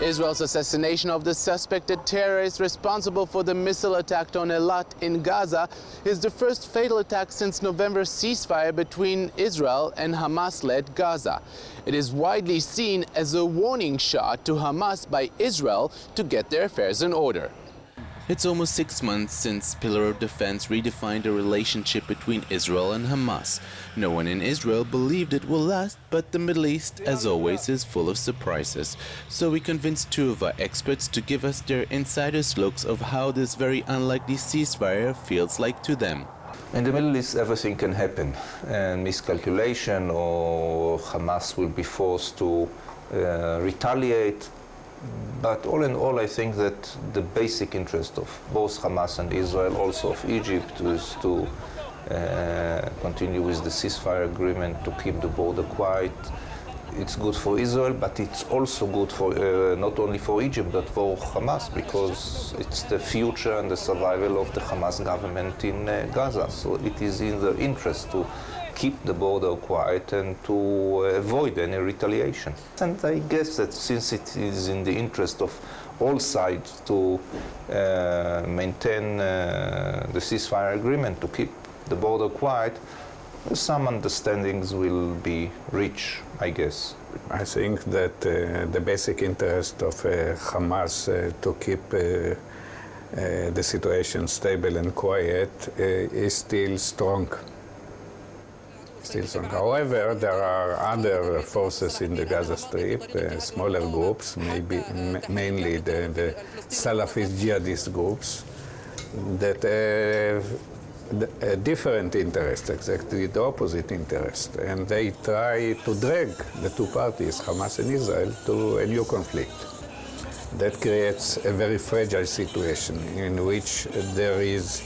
Israel's assassination of the suspected terrorist responsible for the missile attack on Eilat in Gaza is the first fatal attack since November's ceasefire between Israel and Hamas-led Gaza. It is widely seen as a warning shot to Hamas by Israel to get their affairs in order. It's almost 6 months since Pillar of Defense redefined the relationship between Israel and Hamas. No one in Israel believed it will last, but the Middle East, as always, is full of surprises. So we convinced two of our experts to give us their insider's looks of how this very unlikely ceasefire feels like to them. In the Middle East, everything can happen. Miscalculation, or Hamas will be forced to retaliate. But all in all, I think that the basic interest of both Hamas and Israel, also of Egypt, is to continue with the ceasefire agreement, to keep the border quiet. It's good for Israel, but it's also good for not only for Egypt, but for Hamas, because it's the future and the survival of the Hamas government in Gaza. So it is in their interest to keep the border quiet and to avoid any retaliation. And I guess that since it is in the interest of all sides to maintain the ceasefire agreement, to keep the border quiet, some understandings will be reached, I guess. I think that the basic interest of Hamas to keep the situation stable and quiet is still strong. However, there are other forces in the Gaza Strip, smaller groups, maybe mainly the Salafist jihadist groups, that have different interests, exactly the opposite interest, and they try to drag the two parties, Hamas and Israel, to a new conflict. That creates a very fragile situation in which there is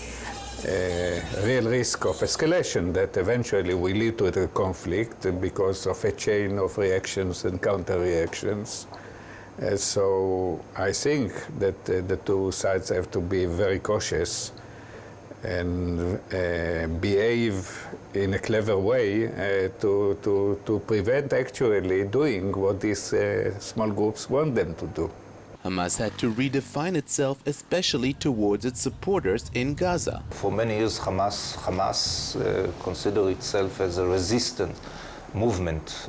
a real risk of escalation that eventually will lead to the conflict because of a chain of reactions and counter-reactions. So I think that the two sides have to be very cautious and behave in a clever way to prevent actually doing what these small groups want them to do. Hamas had to redefine itself, especially towards its supporters in Gaza. For many years, Hamas considered itself as a resistant movement,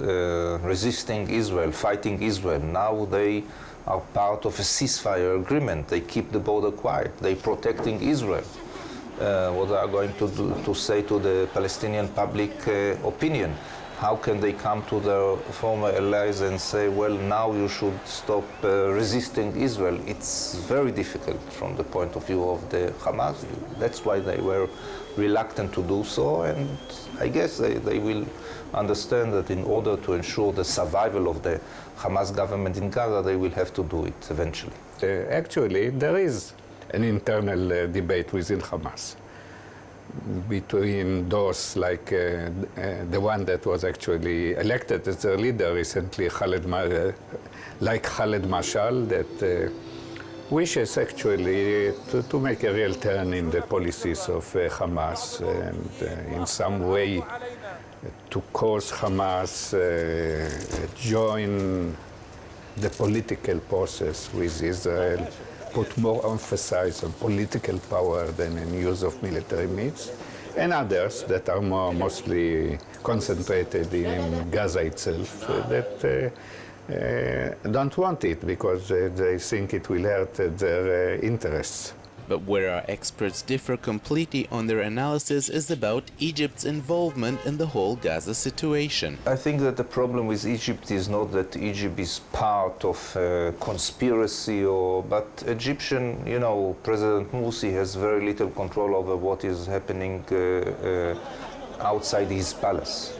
resisting Israel, fighting Israel. Now they are part of a ceasefire agreement. They keep the border quiet. They're protecting Israel. What they are going to do, to say to the Palestinian public opinion? How can they come to their former allies and say, well, now you should stop resisting Israel? It's very difficult from the point of view of the Hamas. That's why they were reluctant to do so, and I guess they will understand that in order to ensure the survival of the Hamas government in Gaza, they will have to do it eventually. Actually, there is an internal debate within Hamas between those like the one that was actually elected as their leader recently, Khaled Mashal, that wishes actually to make a real turn in the policies of Hamas and in some way to cause Hamas join the political process with Israel, put more emphasis on political power than in use of military means, and others that are mostly concentrated in Gaza itself that don't want it because they think it will hurt their interests. But where our experts differ completely on their analysis is about Egypt's involvement in the whole Gaza situation. I think that the problem with Egypt is not that Egypt is part of a conspiracy, but Egyptian, President Morsi has very little control over what is happening outside his palace.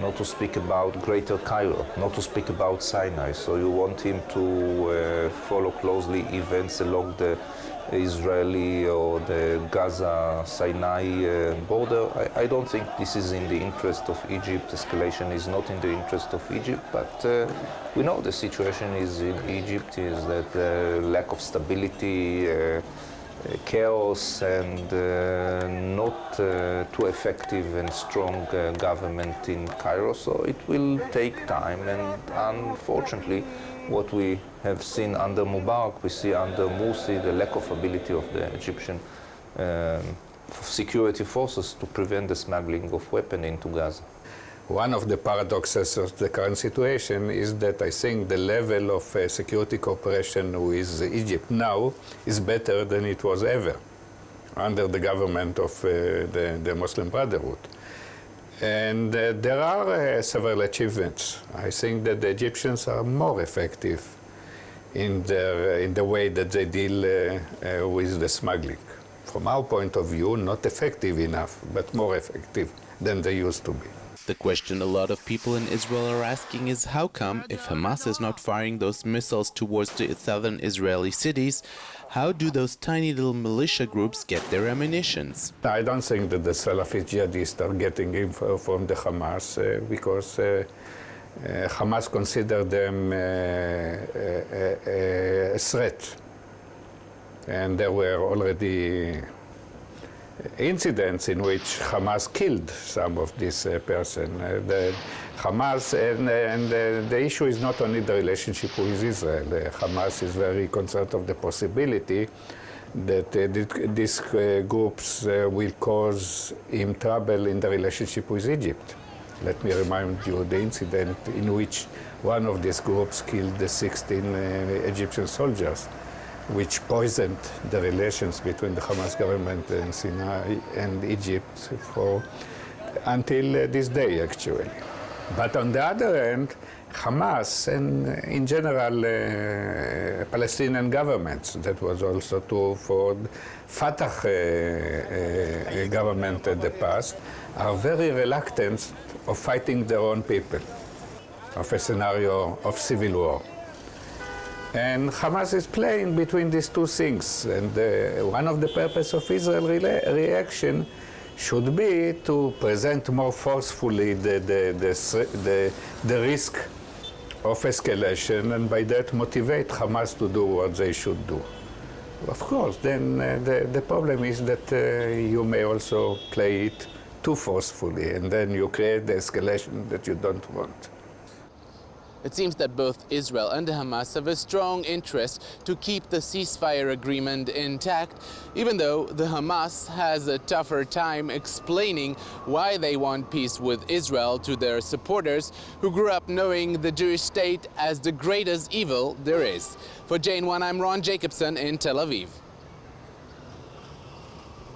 Not to speak about Greater Cairo, not to speak about Sinai. So you want him to follow closely events along the Israeli or the Gaza-Sinai border. I don't think this is in the interest of Egypt. Escalation is not in the interest of Egypt, but we know the situation is in Egypt is that lack of stability, chaos and not too effective and strong government in Cairo. So it will take time, and unfortunately what we have seen under Mubarak, we see under Morsi the lack of ability of the Egyptian security forces to prevent the smuggling of weapons into Gaza. One of the paradoxes of the current situation is that I think the level of security cooperation with Egypt now is better than it was ever under the government of the Muslim Brotherhood. And there are several achievements. I think that the Egyptians are more effective in the way that they deal with the smuggling. From our point of view, not effective enough, but more effective than they used to be. The question a lot of people in Israel are asking is how come, if Hamas is not firing those missiles towards the southern Israeli cities, how do those tiny little militia groups get their ammunitions? I don't think that the Salafist jihadists are getting info from the Hamas because Hamas consider them a threat. And there were already incidents in which Hamas killed some of these persons. The Hamas, and the issue is not only the relationship with Israel. Hamas is very concerned of the possibility that these groups will cause him trouble in the relationship with Egypt. Let me remind you the incident in which one of these groups killed the 16 Egyptian soldiers, which poisoned the relations between the Hamas government and Sinai and Egypt until this day, actually. But on the other hand, Hamas and in general Palestinian governments, that was also true for Fatah government in the past, are very reluctant of fighting their own people, of a scenario of civil war. And Hamas is playing between these two things. And one of the purposes of Israel's reaction should be to present more forcefully the risk of escalation, and by that motivate Hamas to do what they should do. Of course, then the problem is that you may also play it too forcefully, and then you create the escalation that you don't want. It seems that both Israel and Hamas have a strong interest to keep the ceasefire agreement intact, even though the Hamas has a tougher time explaining why they want peace with Israel to their supporters who grew up knowing the Jewish state as the greatest evil there is. For Jane 1, I'm Ron Jacobson in Tel Aviv.